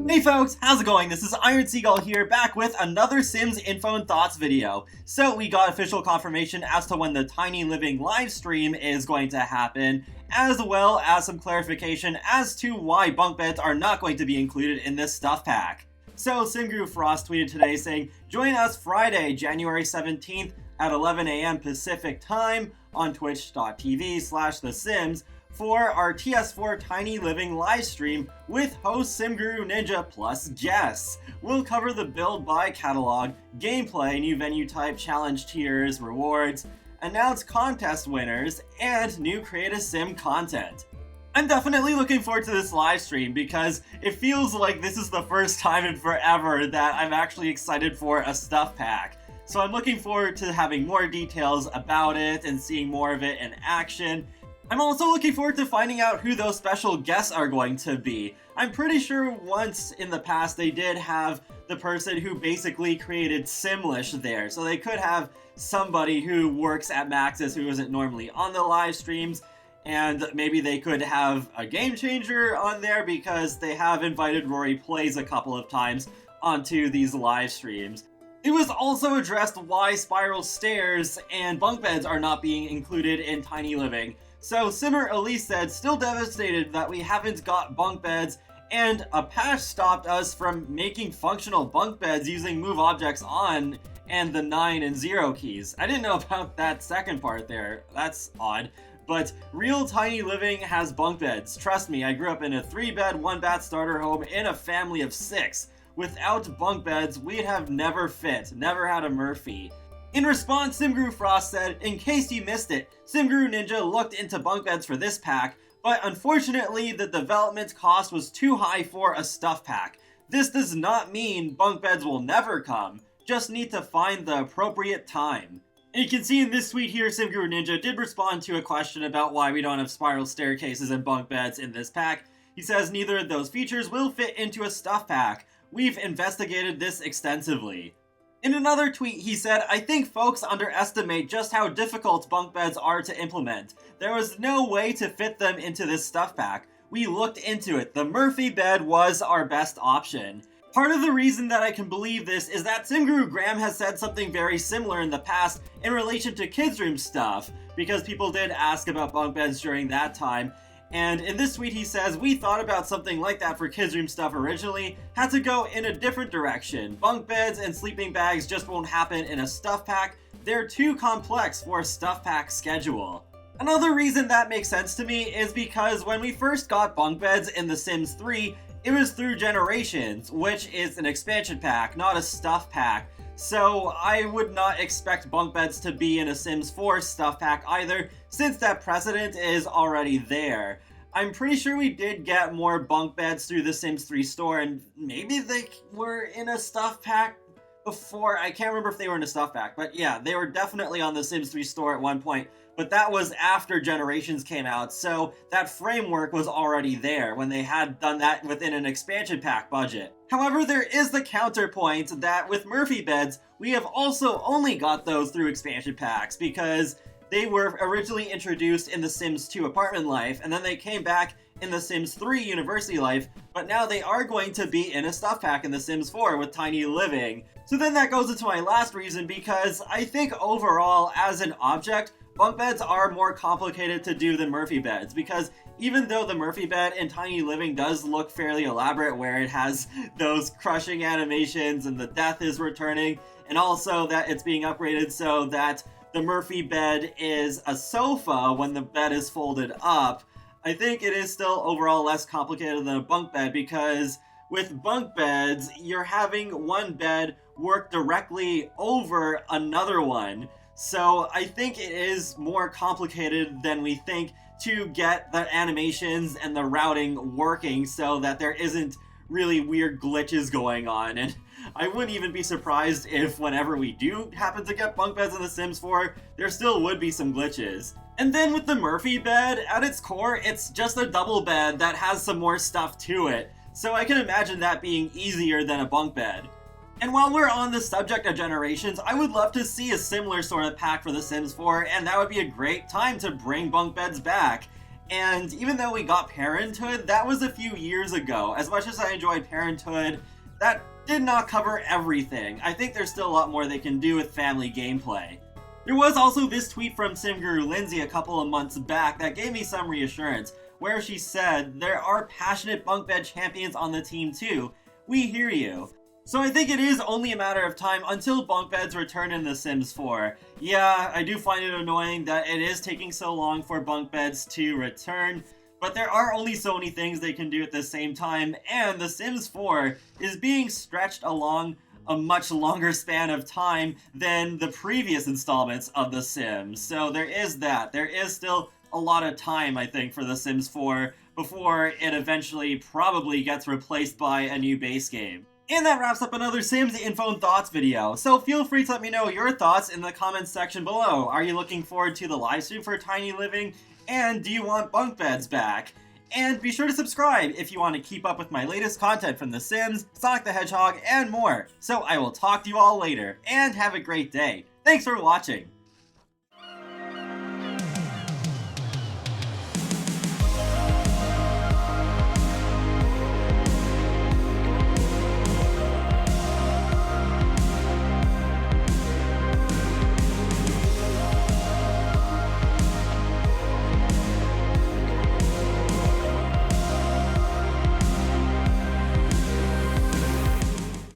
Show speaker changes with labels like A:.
A: Hey folks, how's it going? This is Iron Seagull here, back with another Sims Info and Thoughts video. So we got official confirmation as to when the Tiny Living live stream is going to happen, as well as some clarification as to why bunk beds are not going to be included in this stuff pack. So SimGuru Frost tweeted today saying, join us Friday, January 17th at 11 a.m. Pacific time on twitch.tv/The Sims for our TS4 Tiny Living live stream with host SimGuru Ninja plus guests. We'll cover the build by catalog, gameplay, new venue type, challenge tiers, rewards, announce contest winners, and new Create a Sim content. I'm definitely looking forward to this live stream because it feels like this is the first time in forever that I'm actually excited for a stuff pack. So I'm looking forward to having more details about it and seeing more of it in action. I'm also looking forward to finding out who those special guests are going to be. I'm pretty sure once in the past they did have the person who basically created Simlish there, so they could have somebody who works at Maxis who isn't normally on the live streams, and maybe they could have a game changer on there because they have invited Rory Plays a couple of times onto these live streams. It was also addressed why spiral stairs and bunk beds are not being included in Tiny Living. So Simmer Elise said, still devastated that we haven't got bunk beds, and a patch stopped us from making functional bunk beds using move objects on and the 9 and 0 keys. I didn't know about that second part there. That's odd. But real Tiny Living has bunk beds. Trust me, I grew up in a 3-bed, 1-bath starter home in a family of 6. Without bunk beds, we'd have never fit, never had a Murphy. In response, SimGuru Frost said, in case you missed it, SimGuru Ninja looked into bunk beds for this pack, but unfortunately the development cost was too high for a stuff pack. This does not mean bunk beds will never come, just need to find the appropriate time. And you can see in this tweet here, SimGuru Ninja did respond to a question about why we don't have spiral staircases and bunk beds in this pack. He says neither of those features will fit into a stuff pack. We've investigated this extensively. In another tweet, he said, I think folks underestimate just how difficult bunk beds are to implement. There was no way to fit them into this stuff pack. We looked into it. The Murphy bed was our best option. Part of the reason that I can believe this is that SimGuru Graham has said something very similar in the past in relation to kids' room stuff, because people did ask about bunk beds during that time. And in this tweet he says, we thought about something like that for kids' room stuff originally, had to go in a different direction. Bunk beds and sleeping bags just won't happen in a stuff pack. They're too complex for a stuff pack schedule. Another reason that makes sense to me is because when we first got bunk beds in The Sims 3, it was through Generations, which is an expansion pack, not a stuff pack. So I would not expect bunk beds to be in a Sims 4 stuff pack either, since that precedent is already there. I'm pretty sure we did get more bunk beds through the Sims 3 store, and maybe they were in a stuff pack before. I can't remember if they were in a stuff pack, but yeah, they were definitely on the Sims 3 store at one point. But that was after Generations came out, so that framework was already there when they had done that within an expansion pack budget. However, there is the counterpoint that with Murphy beds, we have also only got those through expansion packs because they were originally introduced in The Sims 2 Apartment Life, and then they came back in The Sims 3 University Life, but now they are going to be in a stuff pack in The Sims 4 with Tiny Living. So then that goes into my last reason, because I think overall, as an object, bunk beds are more complicated to do than Murphy beds, because even though the Murphy bed in Tiny Living does look fairly elaborate, where it has those crushing animations and the death is returning, and also that it's being upgraded so that the Murphy bed is a sofa when the bed is folded up, I think it is still overall less complicated than a bunk bed, because with bunk beds, you're having one bed work directly over another one. So I think it is more complicated than we think to get the animations and the routing working so that there isn't really weird glitches going on. And I wouldn't even be surprised if whenever we do happen to get bunk beds in The Sims 4, there still would be some glitches. And then with the Murphy bed, at its core, it's just a double bed that has some more stuff to it. So I can imagine that being easier than a bunk bed. And while we're on the subject of Generations, I would love to see a similar sort of pack for The Sims 4, and that would be a great time to bring bunk beds back. And even though we got Parenthood, that was a few years ago. As much as I enjoyed Parenthood, that did not cover everything. I think there's still a lot more they can do with family gameplay. There was also this tweet from SimGuru Lindsay a couple of months back that gave me some reassurance, where she said, "There are passionate bunk bed champions on the team too. We hear you." So I think it is only a matter of time until bunk beds return in The Sims 4. Yeah, I do find it annoying that it is taking so long for bunk beds to return, but there are only so many things they can do at the same time, and The Sims 4 is being stretched along a much longer span of time than the previous installments of The Sims. So there is that. There is still a lot of time, I think, for The Sims 4 before it eventually probably gets replaced by a new base game. And that wraps up another Sims Info and Thoughts video, so feel free to let me know your thoughts in the comments section below. Are you looking forward to the livestream for Tiny Living? And do you want bunk beds back? And be sure to subscribe if you want to keep up with my latest content from The Sims, Sonic the Hedgehog, and more. So I will talk to you all later, and have a great day. Thanks for watching!